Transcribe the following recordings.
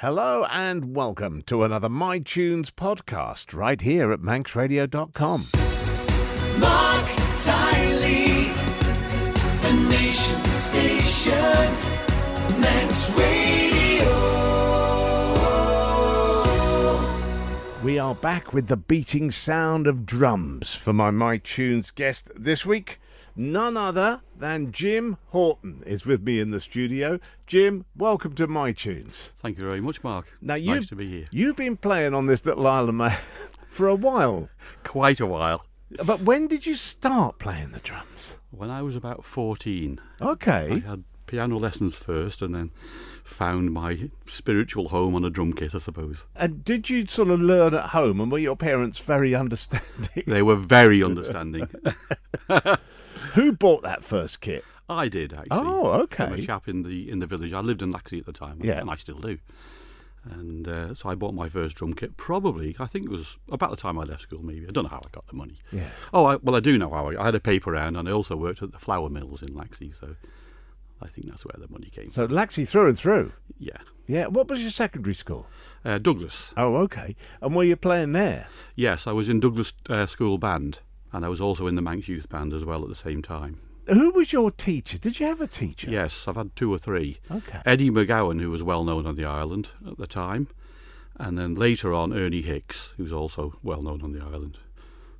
Hello and welcome to another MiTunes podcast right here at manxradio.com. Marc Tyley, the nation's station, Manx Radio. We are back with the beating sound of drums for my MiTunes guest this week. None other than Jim Houghton is with me in the studio. Jim, welcome to MiTunes. Thank you very much, Mark. Now, nice to be here. You've been playing on this little island, man, for a while. Quite a while. But when did you start playing the drums? When I was about 14. Okay. I had piano lessons first and then found my spiritual home on a drum kit, I suppose. And did you sort of learn at home, and were your parents very understanding? They were very understanding. Who bought that first kit? I did, actually. Oh, okay. From a chap in the village. I lived in Laxey at the time, Yeah. and I still do. And so I bought my first drum kit, probably, I think it was about the time I left school, maybe. I don't know how I got the money. Yeah. Oh, I do know how. I had a paper round, and I also worked at the flour mills in Laxey, so I think that's where the money came So from. Laxey through and through? Yeah. Yeah. What was your secondary school? Douglas. Oh, okay. And were you playing there? Yes, I was in Douglas School Band, and I was also in the Manx Youth Band as well at the same time. Who was your teacher? Did you have a teacher? Yes, I've had two or three. Okay. Eddie McGowan, who was well known on the island at the time, and then later on Ernie Hicks, who's also well known on the island.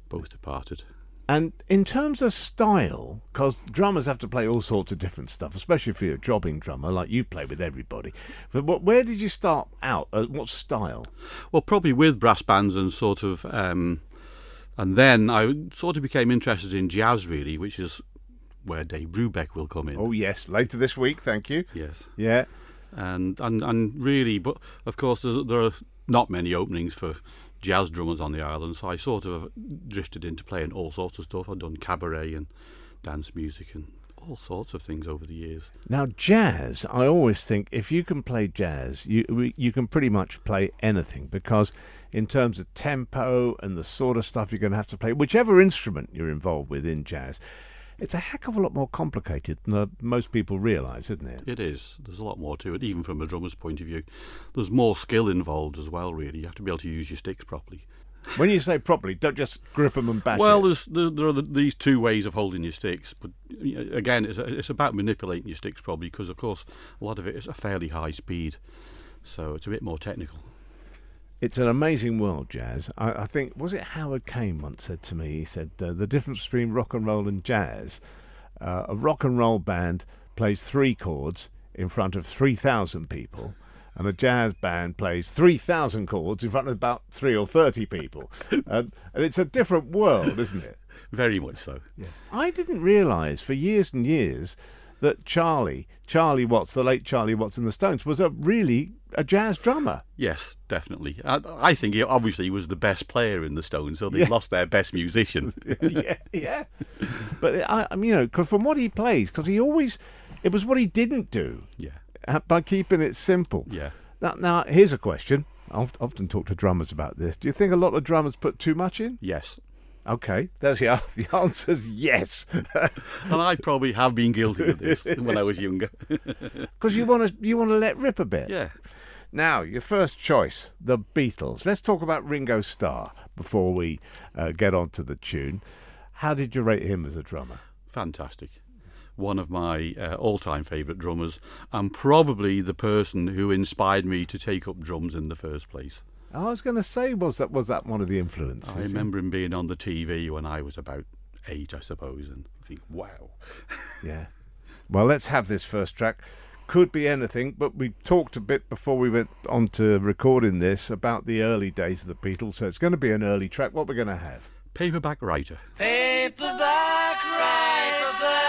Both departed. And in terms of style, because drummers have to play all sorts of different stuff, especially if you're a jobbing drummer, like you play with everybody. But where did you start out? What style? Well, probably with brass bands and sort of... and then I sort of became interested in jazz, really, which is where Dave Brubeck will come in. Oh, yes. Later this week, thank you. Yes. Yeah. And really, but of course there are not many openings for jazz drummers on the island, so I sort of drifted into playing all sorts of stuff. I've done cabaret and dance music and all sorts of things over the years. Now, jazz, I always think if you can play jazz, you can pretty much play anything, because in terms of tempo and the sort of stuff you're going to have to play, whichever instrument you're involved with in jazz, it's a heck of a lot more complicated than most people realise, isn't it? It is. There's a lot more to it, even from a drummer's point of view. There's more skill involved as well, really. You have to be able to use your sticks properly. When you say properly, don't just grip them and bash Well, it. there are these two ways of holding your sticks, but again, it's about manipulating your sticks properly, because, of course, a lot of it is a fairly high speed, so it's a bit more technical. It's an amazing world, jazz. I think, was it Howard Kane once said to me, he said, the difference between rock and roll and jazz, a rock and roll band plays 3 chords in front of 3,000 people, and a jazz band plays 3,000 chords in front of about 30 or 30 people. And it's a different world, isn't it? Very much so. Yeah. I didn't realise for years and years that Charlie Watts, the late Charlie Watts in the Stones, was really a jazz drummer. Yes, definitely. I think he obviously was the best player in the Stones, so they lost their best musician. yeah. But because from what he plays, because it was what he didn't do. Yeah. By keeping it simple. Yeah. Now here's a question. I often talk to drummers about this. Do you think a lot of drummers put too much in? Yes. Okay, there's the answer's yes. And I probably have been guilty of this when I was younger. Because you want to let rip a bit. Yeah. Now, your first choice, the Beatles. Let's talk about Ringo Starr before we get on to the tune. How did you rate him as a drummer? Fantastic. One of my all-time favourite drummers, and probably the person who inspired me to take up drums in the first place. I was going to say, was that one of the influences? I remember him being on the TV when I was about 8, I suppose, and I think, wow. Yeah. Well, let's have this first track. Could be anything, but we talked a bit before we went on to recording this about the early days of the Beatles, so it's going to be an early track. What we're going to have? Paperback Writer. Paperback writer.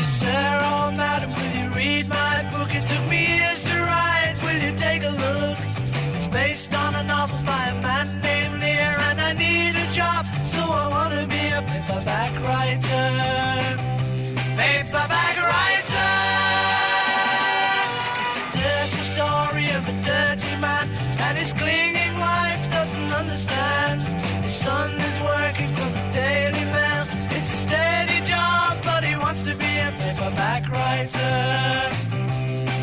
Sir, oh madam, will you read my book? It took me years to write. Will you take a look? It's based on a novel by a man named Lear, and I need a job, so I want to be a paperback writer. Paperback writer. It's a writer,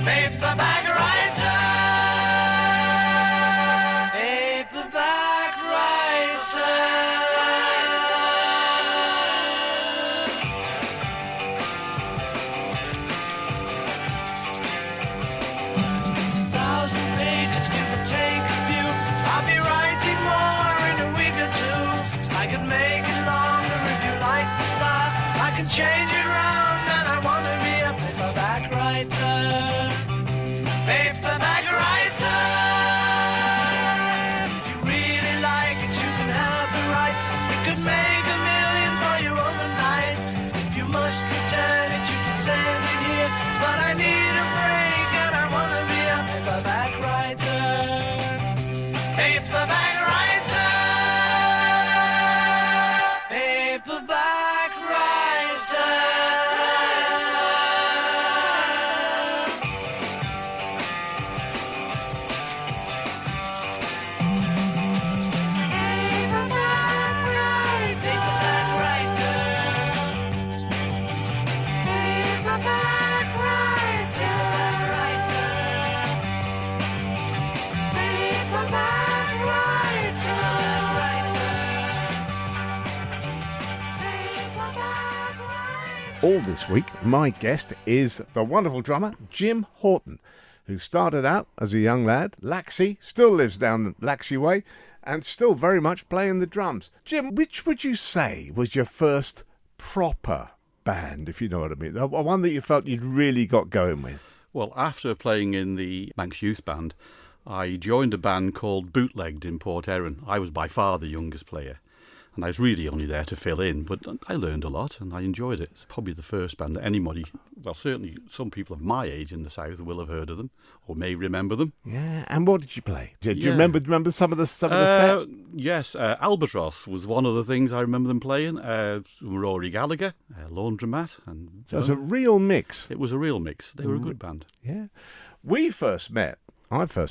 paperback writer, paperback writer. It's 1,000 pages, give or take a few. I'll be writing more in a week or two. I can make it longer if you like the style. I can change it round and I want to be a paperback writer. Paperback writer. If you really like it, you can have the rights. We could make $1 million for you overnight. If you must return it, you can send it here. But I need a break and I want to be a paperback writer. Paperback writer. Paperback writer. All this week, my guest is the wonderful drummer Jim Houghton, who started out as a young lad, Laxey, still lives down the Laxey way, and still very much playing the drums. Jim, which would you say was your first proper band, if you know what I mean? The one that you felt you'd really got going with? Well, after playing in the Manx Youth Band, I joined a band called Bootlegged in Port Erin. I was by far the youngest player, and I was really only there to fill in, but I learned a lot and I enjoyed it. It's probably the first band that anybody, well, certainly some people of my age in the south will have heard of them or may remember them. Yeah, and what did you play? Do you remember some of the set? Yes, Albatross was one of the things I remember them playing. Rory Gallagher, Laundromat. And So it was a real mix. It was a real mix. They were a good band. Yeah. I first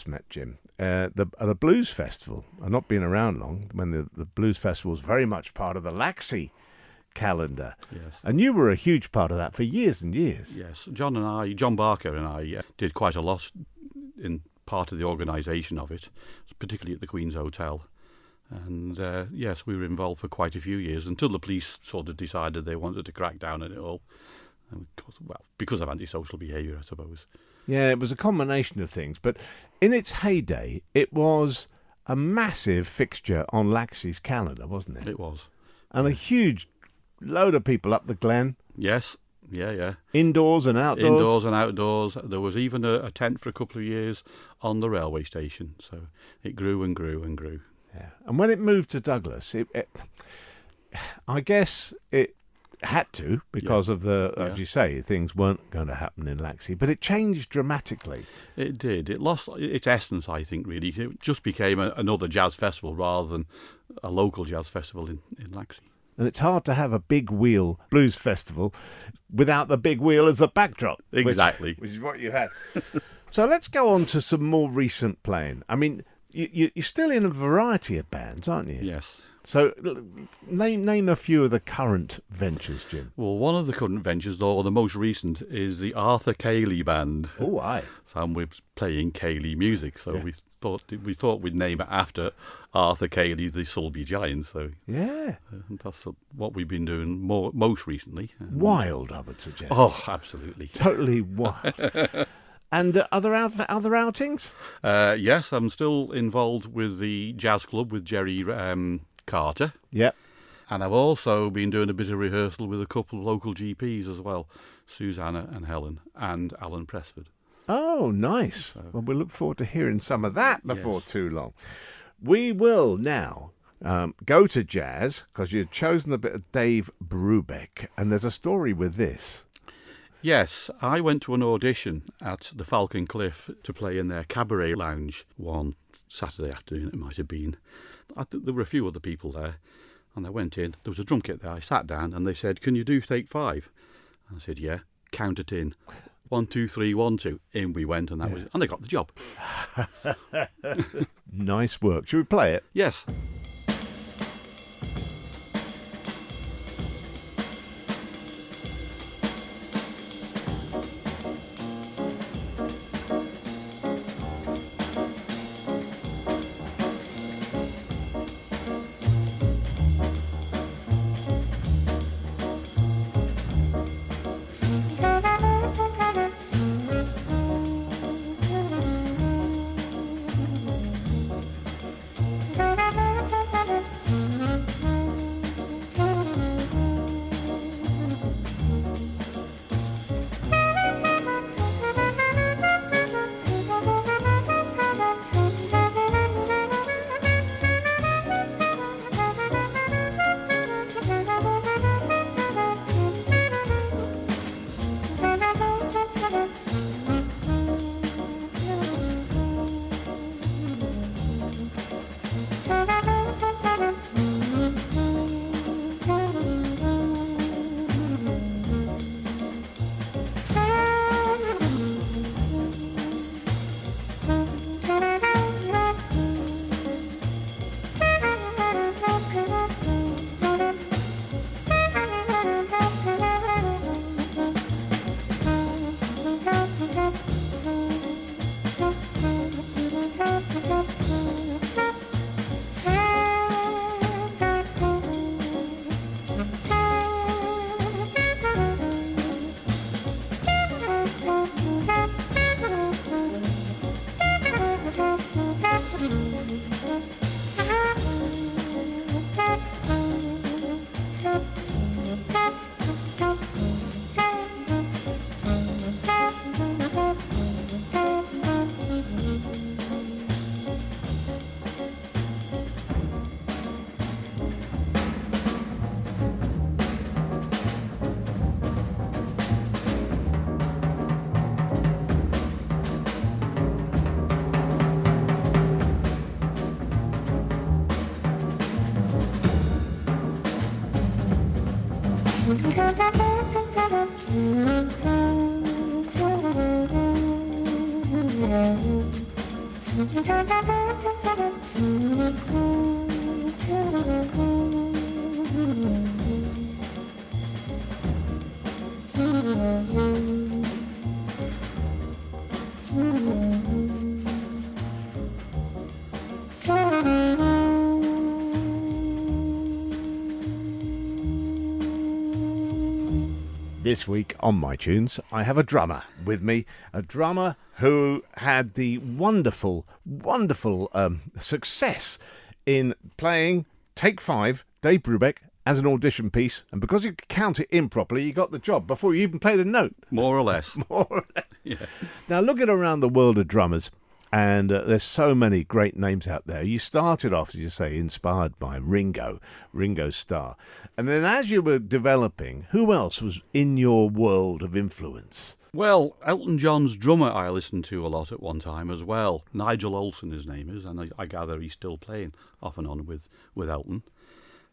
met Jim at a blues festival. I've not been around long, when the blues festival was very much part of the Laxey calendar. Yes. And you were a huge part of that for years and years. Yes. John Barker and I did quite a lot in part of the organisation of it, particularly at the Queen's Hotel. And yes, we were involved for quite a few years until the police sort of decided they wanted to crack down on it all. And because of antisocial behaviour, I suppose. Yeah, it was a combination of things. But in its heyday, it was a massive fixture on Laxey's calendar, wasn't it? It was. And a huge load of people up the Glen. Yes. Yeah. Indoors and outdoors. Indoors and outdoors. There was even a tent for a couple of years on the railway station. So it grew and grew and grew. Yeah. And when it moved to Douglas, I guess it had to, because of as you say, things weren't going to happen in Laxey, but it changed dramatically. It did. It lost its essence, I think, really. It just became another jazz festival rather than a local jazz festival in Laxey. And it's hard to have a big wheel blues festival without the big wheel as a backdrop. Exactly. Which is what you had. So let's go on to some more recent playing. I mean, you're still in a variety of bands, aren't you? Yes. So name a few of the current ventures, Jim. Well, one of the current ventures, or the most recent, is the Arthur Cayley Band. Oh, aye. So we're playing Cayley music. So we thought we'd name it after Arthur Cayley, the Sulby Giant. So yeah, that's what we've been doing most recently. Wild, I would suggest. Oh, absolutely. Totally wild. And other outings? Yes, I'm still involved with the jazz club with Jerry Carter. Yep. And I've also been doing a bit of rehearsal with a couple of local GPs as well, Susanna and Helen, and Alan Presford. Oh, nice. Well, we'll look forward to hearing some of that before too long. We will now go to jazz, because you've chosen a bit of Dave Brubeck, and there's a story with this. Yes, I went to an audition at the Falcon Cliff to play in their cabaret lounge one Saturday afternoon, it might have been. There were a few other people there, and I went in. There was a drum kit there. I sat down, and they said, "Can you do take 5?" And I said, "Yeah." Count it in. 1, 2, 3, 1, 2. In we went, and that was, and I got the job. Nice work. Should we play it? Yes. This week on MiTunes, I have a drummer with me, a drummer who had the wonderful success in playing Take 5, Dave Brubeck, as an audition piece, and because you could count it in properly, you got the job before you even played a note. More or less. More or less. Yeah. Now, looking around the world of drummers, and there's so many great names out there. You started off, as you say, inspired by Ringo Starr. And then as you were developing, who else was in your world of influence? Well, Elton John's drummer I listened to a lot at one time as well. Nigel Olsson, his name is, and I gather he's still playing off and on with Elton.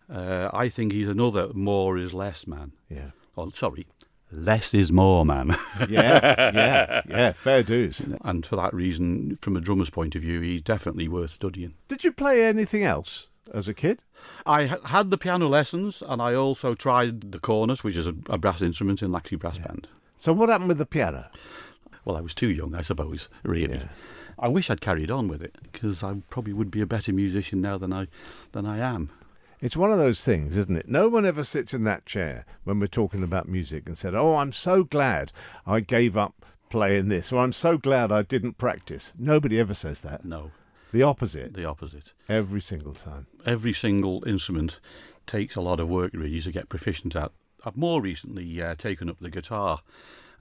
I think he's another more is less man. Yeah. Oh, sorry. Less is more, man. Yeah, fair dues. And for that reason, from a drummer's point of view, he's definitely worth studying. Did you play anything else as a kid? I had the piano lessons, and I also tried the cornet, which is a brass instrument in Laxey Brass Band. So what happened with the piano? Well, I was too young, I suppose, really. Yeah. I wish I'd carried on with it, because I probably would be a better musician now than I am. It's one of those things, isn't it? No one ever sits in that chair when we're talking about music and said, oh, I'm so glad I gave up playing this, or I'm so glad I didn't practice. Nobody ever says that. No. The opposite. The opposite. Every single time. Every single instrument takes a lot of work, really, to get proficient at. I've more recently taken up the guitar.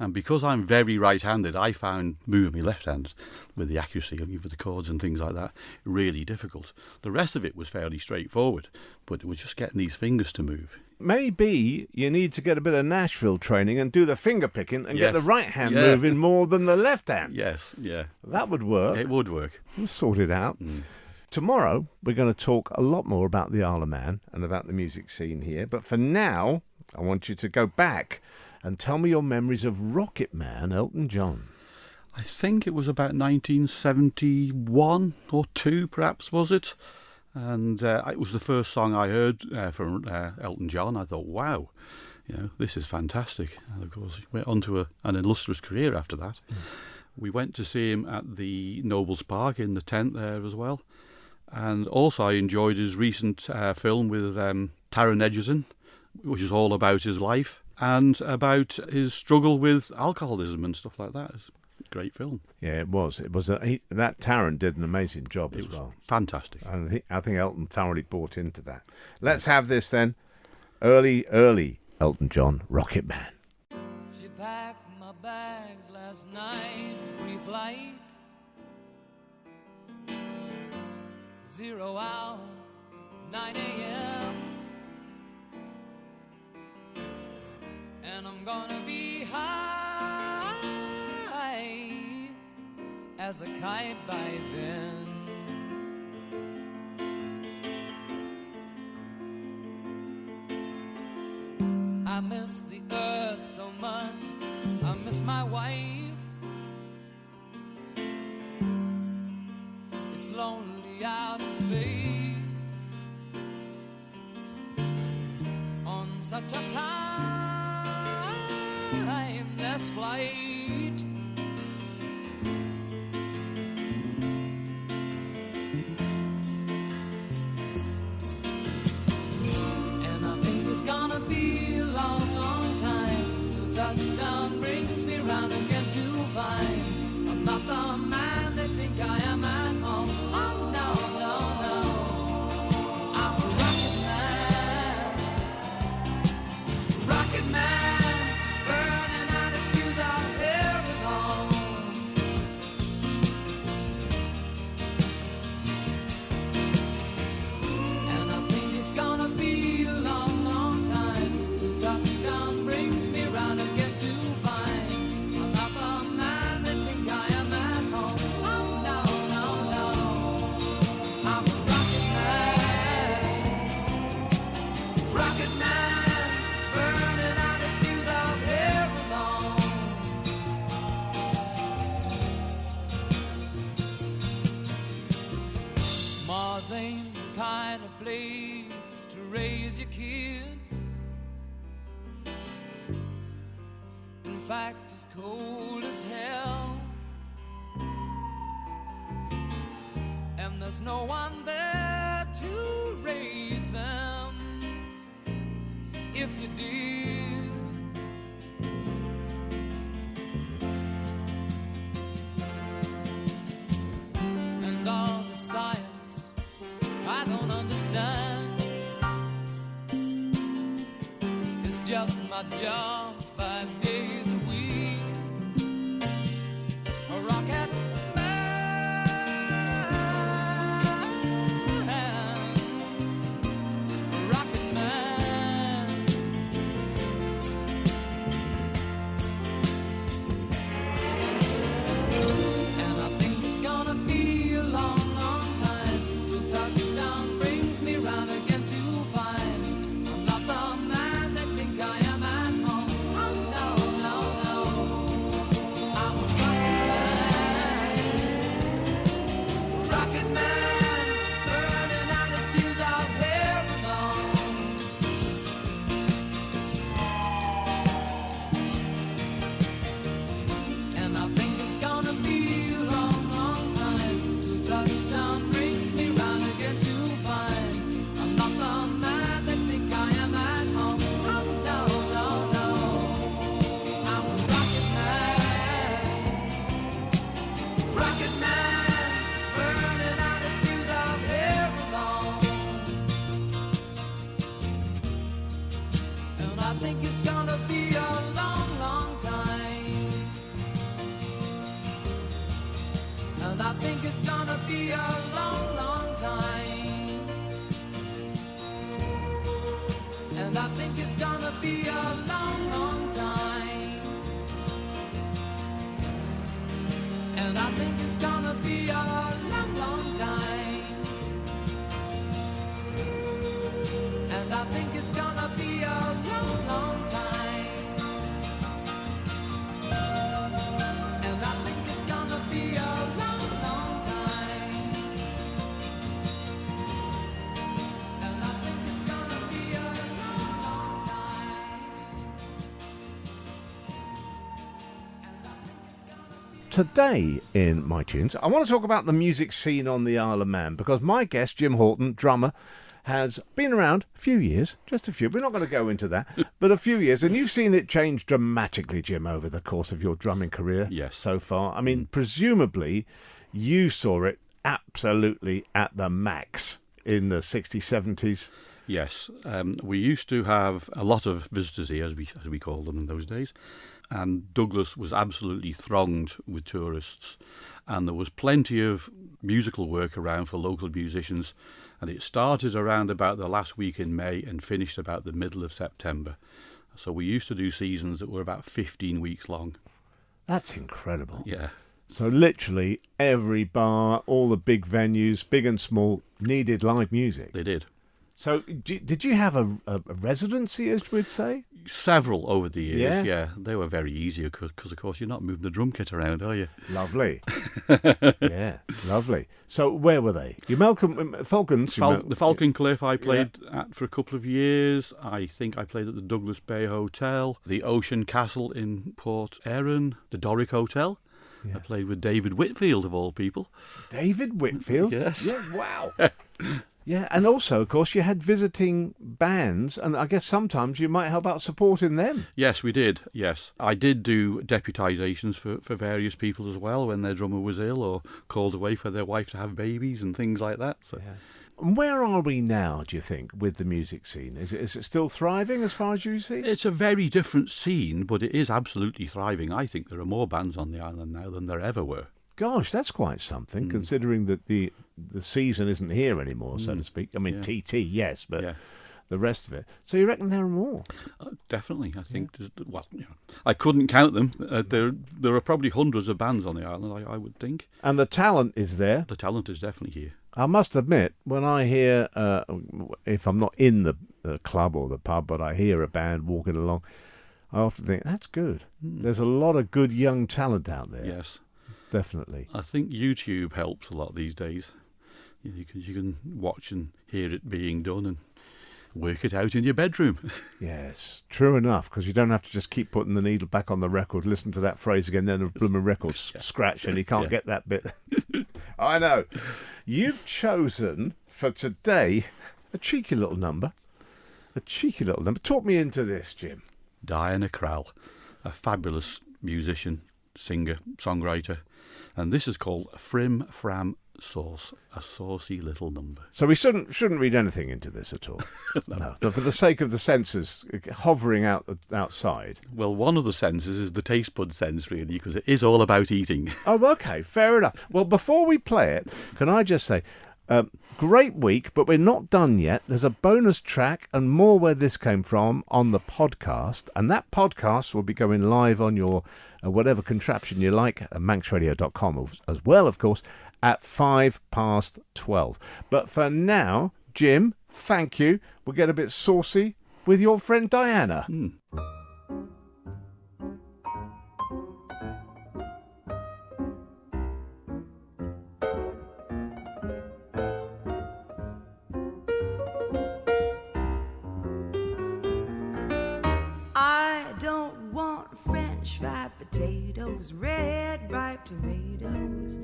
And because I'm very right-handed, I found moving my left hand with the accuracy of the chords and things like that really difficult. The rest of it was fairly straightforward, but it was just getting these fingers to move. Maybe you need to get a bit of Nashville training and do the finger picking and get the Yes. right hand Yeah. moving more than the left hand. Yes, yeah. That would work. It would work. We'll sort it out. Tomorrow, we're going to talk a lot more about the Isle of Man and about the music scene here. But for now, I want you to go back and tell me your memories of Rocket Man, Elton John. I think it was about 1971 or 2, perhaps, was it? And it was the first song I heard from Elton John. I thought, wow, this is fantastic. And of course, he went on to an illustrious career after that. We went to see him at the Nobles Park in the tent there as well. And also I enjoyed his recent film with Taron Egerton, which is all about his life and about his struggle with alcoholism and stuff like that. It's a great film. Yeah, it was. That Taron did an amazing job as well. Fantastic. And I think Elton thoroughly bought into that. Let's have this then. Early Elton John, Rocket Man. She packed my bags last night, pre-flight. 0 hour, 9 a.m. And I'm gonna be high as a kite by then. I miss the earth so much, I miss my wife. It's lonely out in space on such a timeless flight. And I think it's gonna be a long, long time till touchdown brings me round again to find I'm not the man they think I am at home. Oh no, no, no, I'm a rocket man, burning out his fuse out here at home. fact is cold as hell, and there's no one there to raise them if you did. And all the science I don't understand, it's just my job 5 days a week. A rocket man, a rocket man. And I think it's gonna be a long, long time till touchdown brings me round again to find I'm not the man they think I am at home. Oh no, no, no, I'm a rocket man, burning out the fuse out there alone. And I think it's gonna be a long, long time till touchdown brings me round again to find I'm not the man they think I am at home. Oh no, no, no, I'm a rocket man, burning out the fuse out here alone. And I think it's gonna be a long, long time. And I think it's gonna be a long, long time. And I think it's gonna be a long, long time. And I think it's gonna be a long, long time. And I think it's gonna be a long, long time. And I think it's gonna be a long, long time. And I think it's gonna be a long, long time. And I think it's gonna be. Today in MiTunes, I want to talk about the music scene on the Isle of Man, because my guest, Jim Houghton, drummer, has been around a few years, just a few. We're not going to go into that, but a few years. And you've seen it change dramatically, Jim, over the course of your drumming career. Yes. So far. I mean, presumably you saw it absolutely at the max in the 60s, 70s. Yes, we used to have a lot of visitors here, as we called them in those days, and Douglas was absolutely thronged with tourists, and there was plenty of musical work around for local musicians, and it started around about the last week in May and finished about the middle of September. So we used to do seasons that were about 15 weeks long. That's incredible. Yeah. So literally every bar, all the big venues, big and small, needed live music. They did. So did you have a residency, as we'd say? Several over the years, Yeah? yeah. They were very easy because, of course, you're not moving the drum kit around, are you? Lovely. Yeah, lovely. So where were they? You Falcons? The Falcon Cliff I played at for a couple of years. I think I played at the Douglas Bay Hotel, the Ocean Castle in Port Erin, the Doric Hotel. Yeah. I played with David Whitfield, of all people. David Whitfield? Yes. Yeah, wow. Yeah, and also, of course, you had visiting bands, and I guess sometimes you might help out supporting them. Yes, we did, yes. I did do deputisations for various people as well when their drummer was ill or called away for their wife to have babies and things like that. So. Yeah. And where are we now, do you think, with the music scene? Is it still thriving as far as you see? It's a very different scene, but it is absolutely thriving. I think there are more bands on the island now than there ever were. Gosh, that's quite something, considering that the season isn't here anymore, so to speak. I mean, Yeah. TT, yes, but Yeah. the rest of it. So you reckon there are more? Definitely, I think. I couldn't count them. There are probably hundreds of bands on the island, I would think. And the talent is there. The talent is definitely here. I must admit, when I hear, if I'm not in the club or the pub, but I hear a band walking along, I often think, that's good. There's a lot of good young talent out there. Yes. Definitely. I think YouTube helps a lot these days. You can watch and hear it being done, and work it out in your bedroom. Yes, true enough, because you don't have to just keep putting the needle back on the record, listen to that phrase again, then the blooming record's scratch and you can't get that bit. I know. You've chosen for today a cheeky little number. Talk me into this, Jim. Diana Krall, a fabulous musician, singer, songwriter, and this is called Frim Fram Sauce, a saucy little number. So we shouldn't read anything into this at all. No. For the sake of the senses hovering outside. Well, one of the senses is the taste bud sense, really, because it is all about eating. Oh, okay, fair enough. Well, before we play it, can I just say, great week, but we're not done yet. There's a bonus track and more where this came from on the podcast, and that podcast will be going live on your whatever contraption you like, manxradio.com as well, of course, at 12:05. But for now, Jim, thank you. We'll get a bit saucy with your friend Diana. I don't want French fried potatoes, red ripe tomatoes.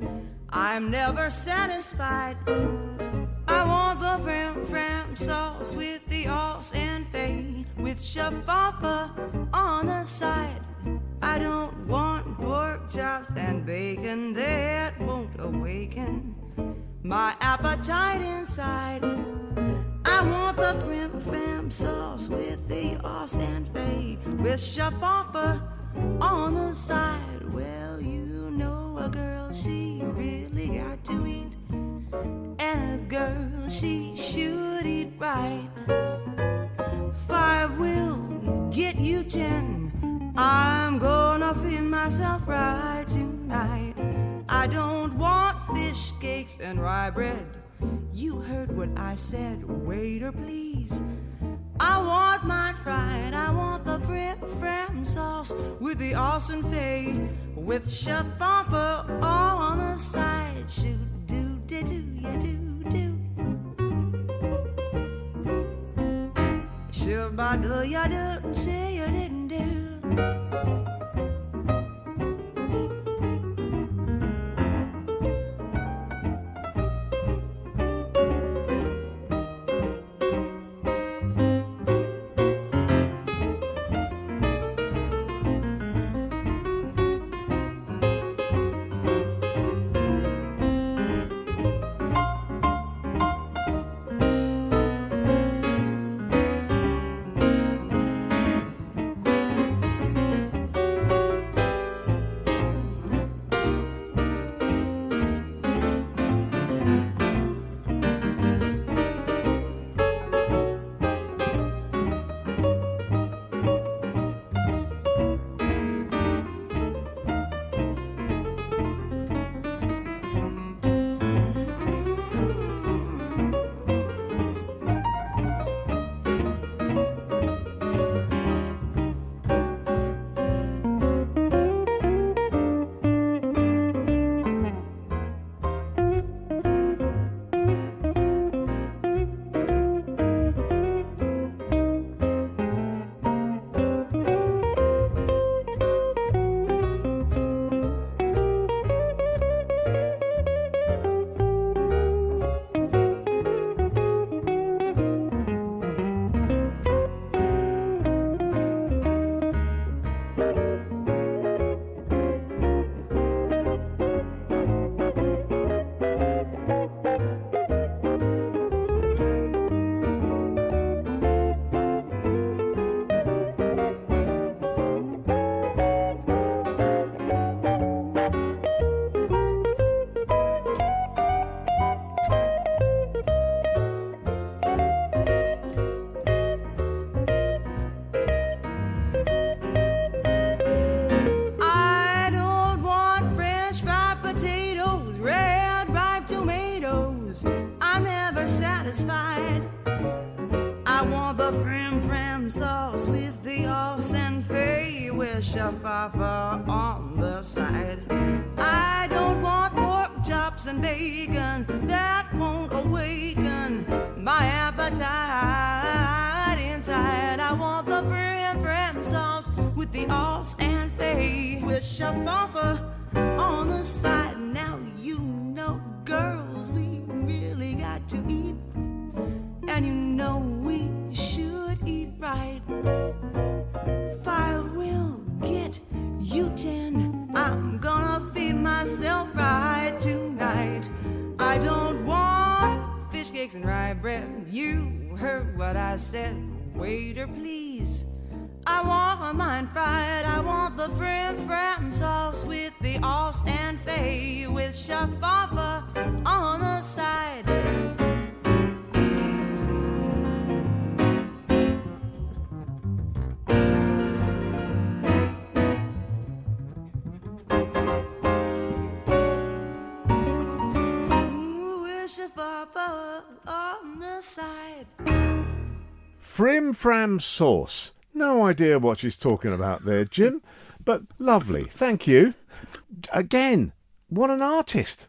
I'm never satisfied. I want the fram sauce with the os and fade, with shaffa on the side. I don't want pork chops and bacon that won't awaken my appetite inside. I want the fram sauce with the os and fade, with shaffa on the side. Well, you know a girl, she really got to eat, and a girl, she should eat right. 5 will get you 10. I'm gonna feed myself right tonight. I don't want fish cakes and rye bread. You heard what I said, waiter, please. I want mine fried. I want the fram sauce with the awesome fade, with shaffa on the side. Shoot do do ya do do. Shabba do ya do, say you didn't do. Shaffa on the side. I don't want pork chops and bacon that won't awaken my appetite. inside. I want the frim sauce with the os and fay, with shaffa on the side. Now you know, girls, we really got to eat, and you know we should eat right. Fire will get you 10. I'm gonna feed myself right tonight. I don't want fish cakes and rye bread. You heard what I said. Waiter, please. I want mine fried. I want the frim sauce with the os and fay, with shaffa on the side. On the side. Frim-fram sauce. No idea what she's talking about there, Jim, but lovely. Thank you. Again, what an artist.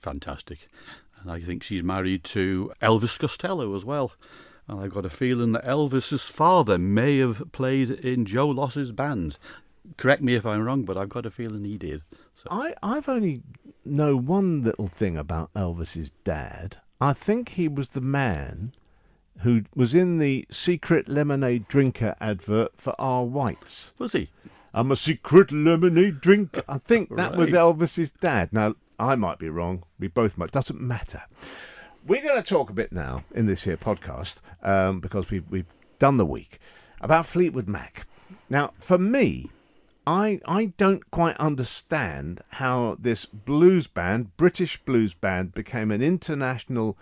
Fantastic. And I think she's married to Elvis Costello as well. And I've got a feeling that Elvis's father may have played in Joe Loss's band. Correct me if I'm wrong, but I've got a feeling he did. So. I've only know one little thing about Elvis's dad. I think he was the man who was in the secret lemonade drinker advert for R. White's. Was he? I'm a secret lemonade drinker. I think that was Right. Elvis's dad. Now, I might be wrong. We both might. Doesn't matter. We're going to talk a bit now in this here podcast, because we've done the week, about Fleetwood Mac. Now, for me, I don't quite understand how this blues band, British blues band, became an international,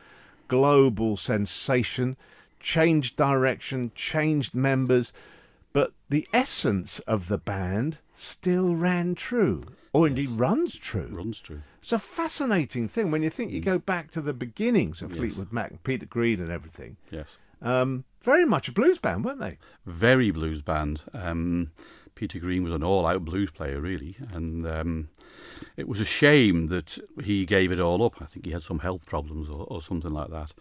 global sensation, changed direction, changed members, but the essence of the band still ran true, or indeed runs true. Runs true. It's a fascinating thing when you think you go back to the beginnings of Fleetwood Mac and Peter Green and everything. Yes. Very much a blues band, weren't they? Very blues band. Peter Green was an all-out blues player, really, and it was a shame that he gave it all up. I think he had some health problems or something like that,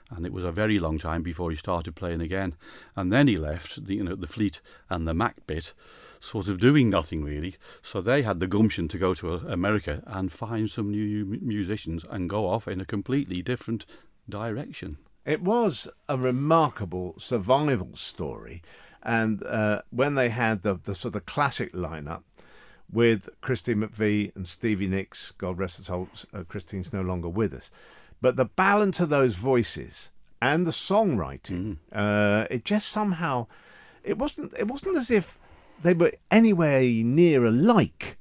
and it was a very long time before he started playing again. And then he left the Fleet and the Mac bit, sort of doing nothing really. So they had the gumption to go to America and find some new musicians and go off in a completely different direction. It was a remarkable survival story. And when they had the sort of classic lineup with Christine McVie and Stevie Nicks, God rest her soul, Christine's no longer with us, but the balance of those voices and the songwriting, it just somehow, it wasn't as if they were anywhere near alike,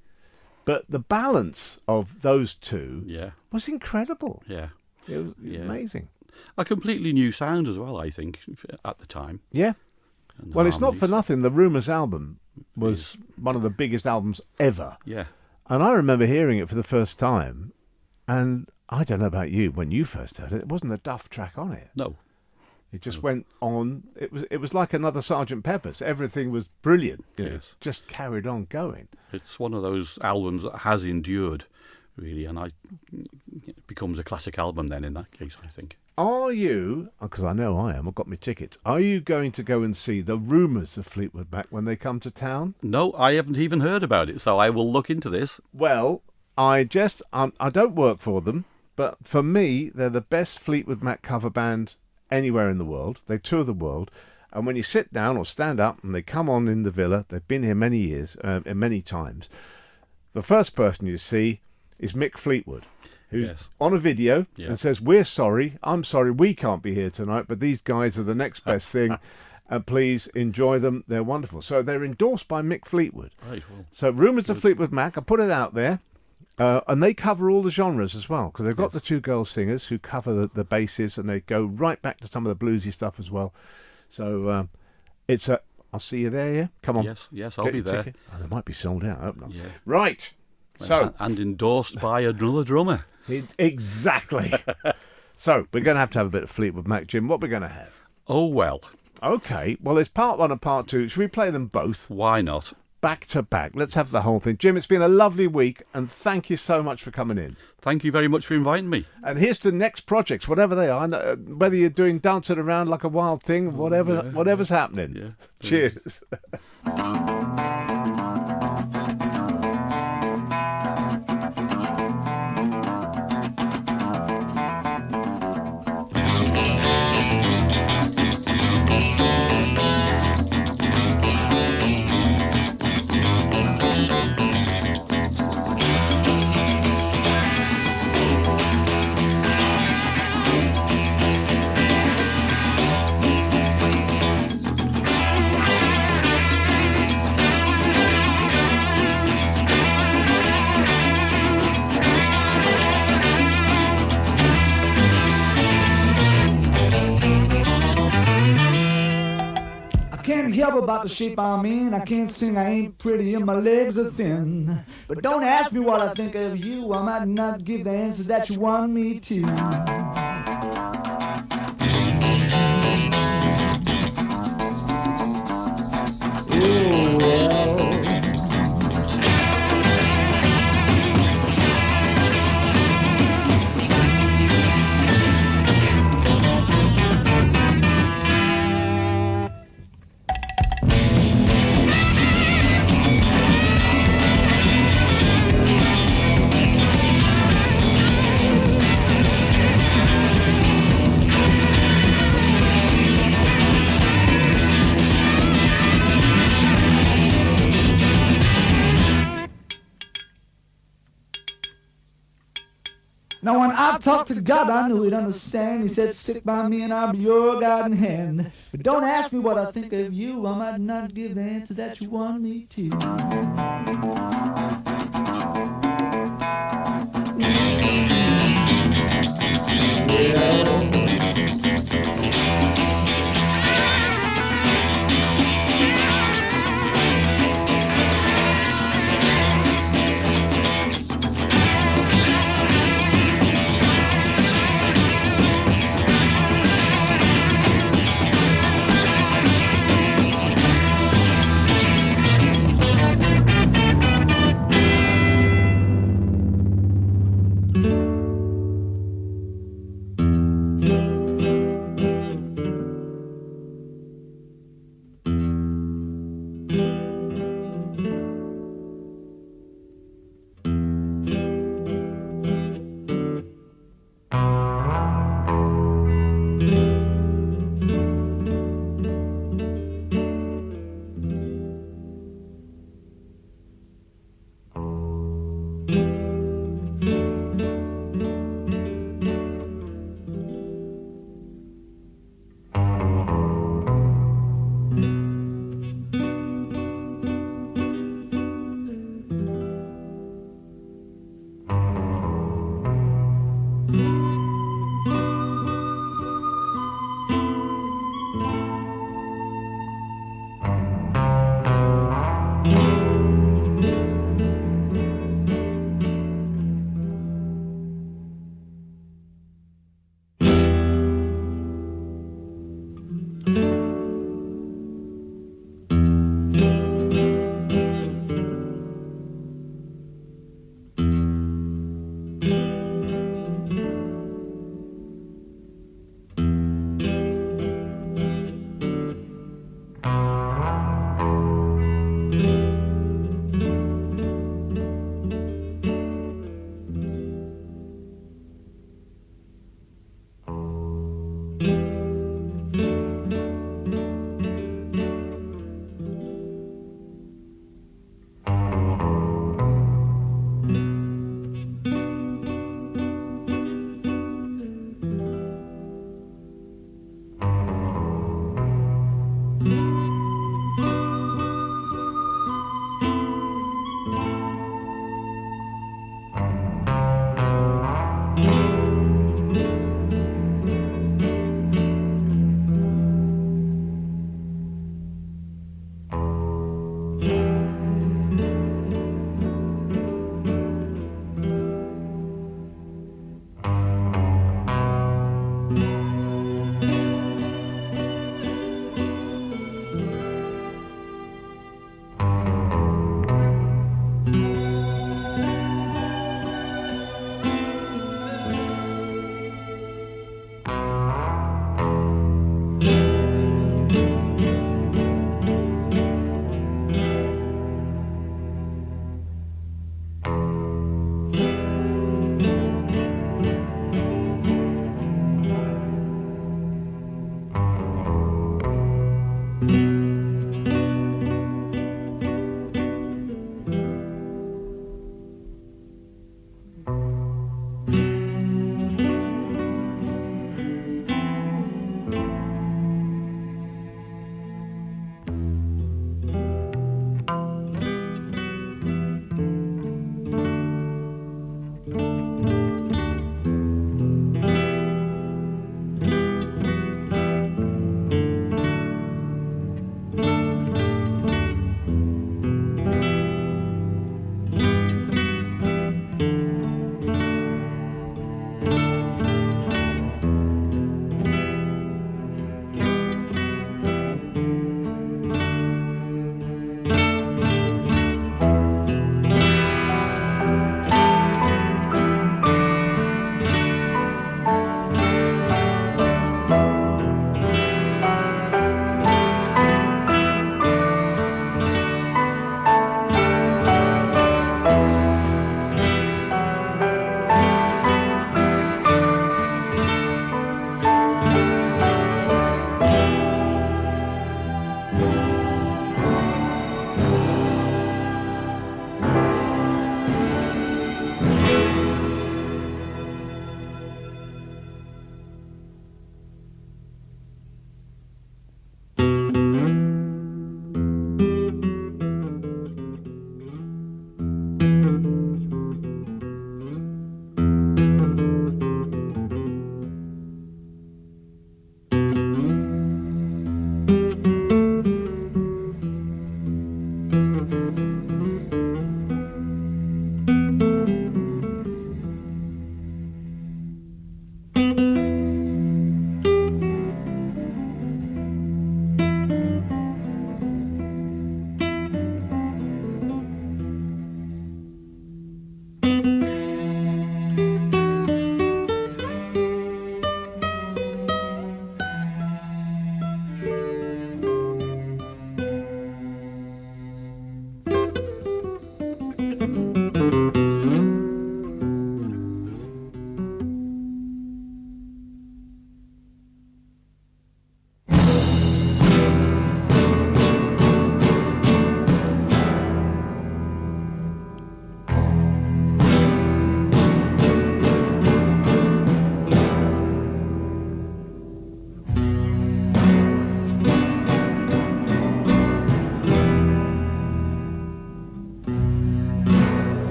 but the balance of those two was incredible. Yeah, it was amazing. A completely new sound as well, I think, at the time. Yeah. Well, it's not for nothing. The Rumours album was one of the biggest albums ever. Yeah. And I remember hearing it for the first time, and I don't know about you, when you first heard it, it wasn't a Duff track on it. No. It just went on. It was like another Sgt. Pepper's. Everything was brilliant. It just carried on going. It's one of those albums that has endured, really, and it becomes a classic album then in that case, I think. Are you, because I know I am, I've got my tickets, are you going to go and see the Rumours of Fleetwood Mac when they come to town? No, I haven't even heard about it, so I will look into this. Well, I don't work for them, but for me, they're the best Fleetwood Mac cover band anywhere in the world. They tour the world, and when you sit down or stand up and they come on in the Villa, they've been here many years, many times, the first person you see is Mick Fleetwood, who's on a video and says, "We're sorry, I'm sorry, we can't be here tonight, but these guys are the next best thing. Please enjoy them. They're wonderful." So they're endorsed by Mick Fleetwood. Right, well, so Rumours of Fleetwood Mac, I put it out there. And they cover all the genres as well, because they've got the two girl singers who cover the basses, and they go right back to some of the bluesy stuff as well. So I'll see you there, yeah? Come on. Yes, I'll be there. Oh, they might be sold out, I hope not. Yeah. Right. So and endorsed by another drummer. Exactly. So we're going to have a bit of Fleetwood Mac, Jim. What we're going to have? Oh, well. Okay. Well, there's part one and part two. Should we play them both? Why not? back to back. Let's have the whole thing. Jim, it's been a lovely week, and thank you so much for coming in. Thank you very much for inviting me. And here's to next projects, whatever they are, whether you're doing Dancing Around Like a Wild Thing, whatever's happening. Yeah. Cheers. Can't help about the shape I'm in. I can't sing, I ain't pretty, and my legs are thin. But don't ask me what I think of you. I might not give the answers that you want me to. Oh, well. Now when I talked to God, I knew he'd understand. He said, stick by me and I'll be your guiding hand. But don't ask me what I think of you. I might not give the answer that you want me to.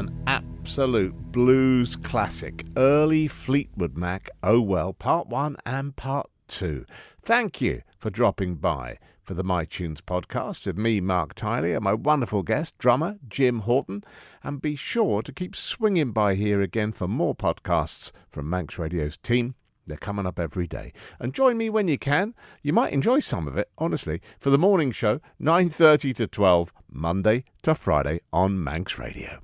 an absolute blues classic, early Fleetwood Mac, Oh Well, Part 1 and Part 2. Thank you for dropping by for the MiTunes podcast with me, Marc Tyley, and my wonderful guest, drummer Jim Houghton. And be sure to keep swinging by here again for more podcasts from Manx Radio's team. They're coming up every day. And join me when you can. You might enjoy some of it, honestly, for the morning show, 9:30 to 12, Monday to Friday on Manx Radio.